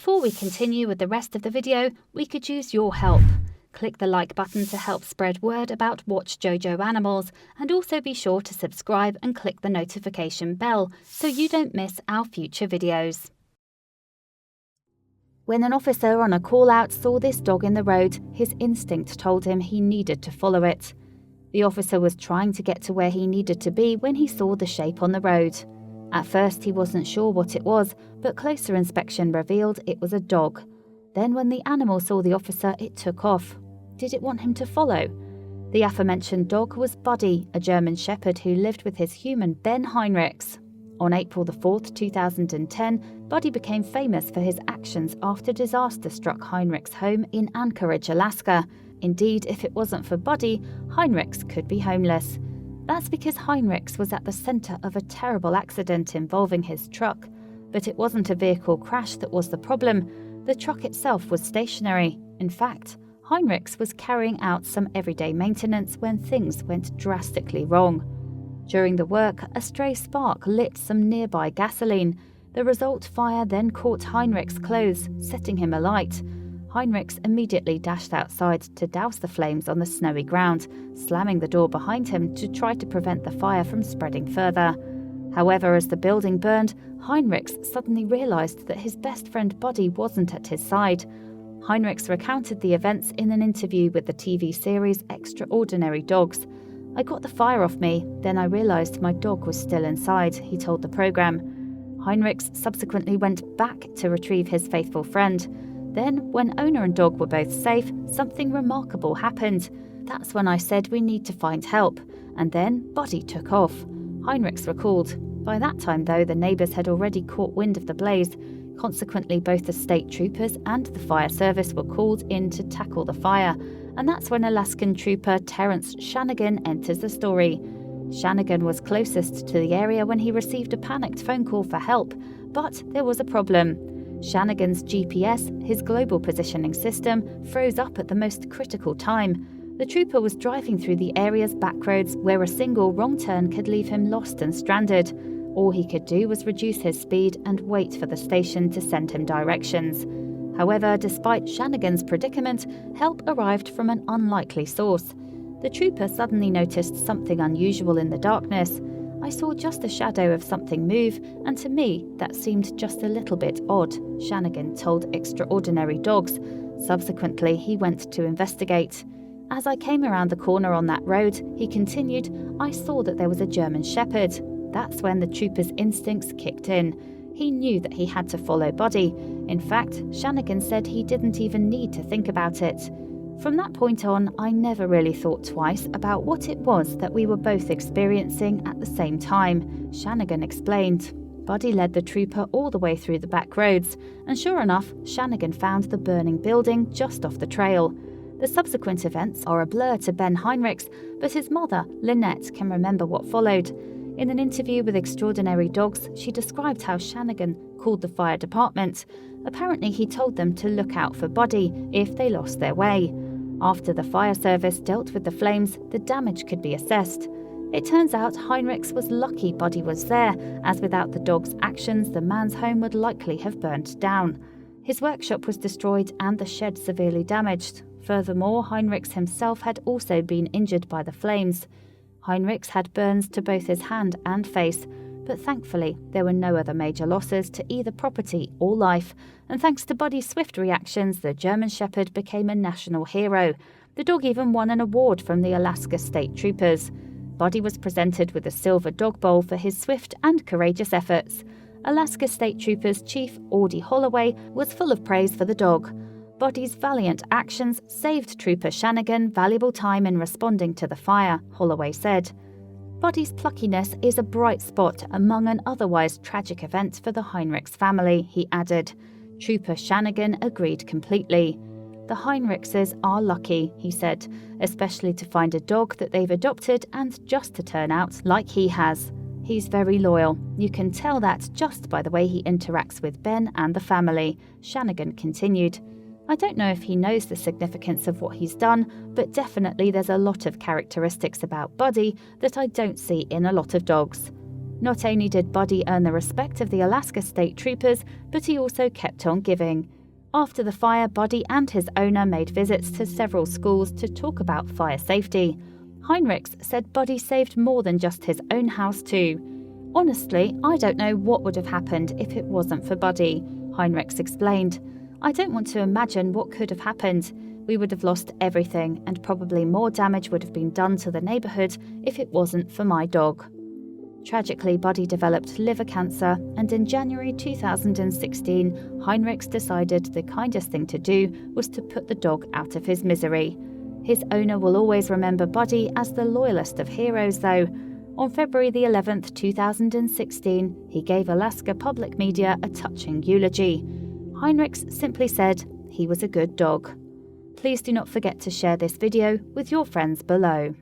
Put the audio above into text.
Before we continue with the rest of the video, we could use your help. Click the like button to help spread word about Watchjojo animals, and also be sure to subscribe and click the notification bell so you don't miss our future videos. When an officer on a call-out saw this dog in the road, his instinct told him he needed to follow it. The officer was trying to get to where he needed to be when he saw the shape on the road. At first he wasn't sure what it was, but closer inspection revealed it was a dog. Then when the animal saw the officer, it took off. Did it want him to follow? The aforementioned dog was Buddy, a German shepherd who lived with his human Ben Heinrichs. On April 4th, 2010, Buddy became famous for his actions after disaster struck Heinrich's home in Anchorage, Alaska. Indeed, if it wasn't for Buddy, Heinrichs could be homeless. That's because Heinrichs was at the centre of a terrible accident involving his truck. But it wasn't a vehicle crash that was the problem. The truck itself was stationary. In fact, Heinrichs was carrying out some everyday maintenance when things went drastically wrong. During the work, a stray spark lit some nearby gasoline. The result fire then caught Heinrichs' clothes, setting him alight. Heinrichs immediately dashed outside to douse the flames on the snowy ground, slamming the door behind him to try to prevent the fire from spreading further. However, as the building burned, Heinrichs suddenly realised that his best friend Buddy wasn't at his side. Heinrichs recounted the events in an interview with the TV series Extraordinary Dogs. "I got the fire off me, then I realised my dog was still inside," he told the programme. Heinrichs subsequently went back to retrieve his faithful friend. Then, when owner and dog were both safe, something remarkable happened. "That's when I said we need to find help, and then Buddy took off," Heinrichs recalled. By that time, though, the neighbours had already caught wind of the blaze. Consequently, both the state troopers and the fire service were called in to tackle the fire, and that's when Alaskan trooper Terrence Shanagan enters the story. Shanagan was closest to the area when he received a panicked phone call for help, but there was a problem. Shanagan's GPS, his global positioning system, froze up at the most critical time. The trooper was driving through the area's back roads where a single wrong turn could leave him lost and stranded. All he could do was reduce his speed and wait for the station to send him directions. However, despite Shanagan's predicament, help arrived from an unlikely source. The trooper suddenly noticed something unusual in the darkness. "I saw just a shadow of something move, and to me, that seemed just a little bit odd," Shanagan told Extraordinary Dogs. Subsequently, he went to investigate. "As I came around the corner on that road," he continued, "I saw that there was a German shepherd. That's when the trooper's instincts kicked in. He knew that he had to follow Buddy. In fact, Shanagan said he didn't even need to think about it. From that point on, I never really thought twice about what it was that we were both experiencing at the same time," Shanagan explained. Buddy led the trooper all the way through the back roads, and sure enough, Shanagan found the burning building just off the trail. The subsequent events are a blur to Ben Heinrichs, but his mother, Lynette, can remember what followed. In an interview with Extraordinary Dogs, she described how Shanagan called the fire department. Apparently, he told them to look out for Buddy if they lost their way. After the fire service dealt with the flames, the damage could be assessed. It turns out Heinrichs was lucky Buddy was there, as without the dog's actions, the man's home would likely have burnt down. His workshop was destroyed and the shed severely damaged. Furthermore, Heinrichs himself had also been injured by the flames. Heinrichs had burns to both his hand and face, but thankfully there were no other major losses to either property or life, and thanks to Buddy's swift reactions, the German Shepherd became a national hero. The dog even won an award from the Alaska State Troopers. Buddy was presented with a silver dog bowl for his swift and courageous efforts. Alaska State Troopers Chief Audie Holloway was full of praise for the dog. Buddy's valiant actions saved Trooper Shanagan valuable time in responding to the fire, Holloway said. Buddy's pluckiness is a bright spot among an otherwise tragic event for the Heinrichs family, he added. Trooper Shanagan agreed completely. The Heinrichses are lucky, he said, especially to find a dog that they've adopted and just to turn out like he has. He's very loyal. You can tell that just by the way he interacts with Ben and the family, Shanagan continued. I don't know if he knows the significance of what he's done, but definitely there's a lot of characteristics about Buddy that I don't see in a lot of dogs. Not only did Buddy earn the respect of the Alaska State Troopers, but he also kept on giving. After the fire, Buddy and his owner made visits to several schools to talk about fire safety. Heinrichs said Buddy saved more than just his own house too. "Honestly, I don't know what would have happened if it wasn't for Buddy," Heinrichs explained. "I don't want to imagine what could have happened. We would have lost everything, and probably more damage would have been done to the neighbourhood if it wasn't for my dog." Tragically, Buddy developed liver cancer, and in January 2016, Heinrichs decided the kindest thing to do was to put the dog out of his misery. His owner will always remember Buddy as the loyalest of heroes, though. On February the 11th, 2016, he gave Alaska public media a touching eulogy. Heinrichs simply said he was a good dog. Please do not forget to share this video with your friends below.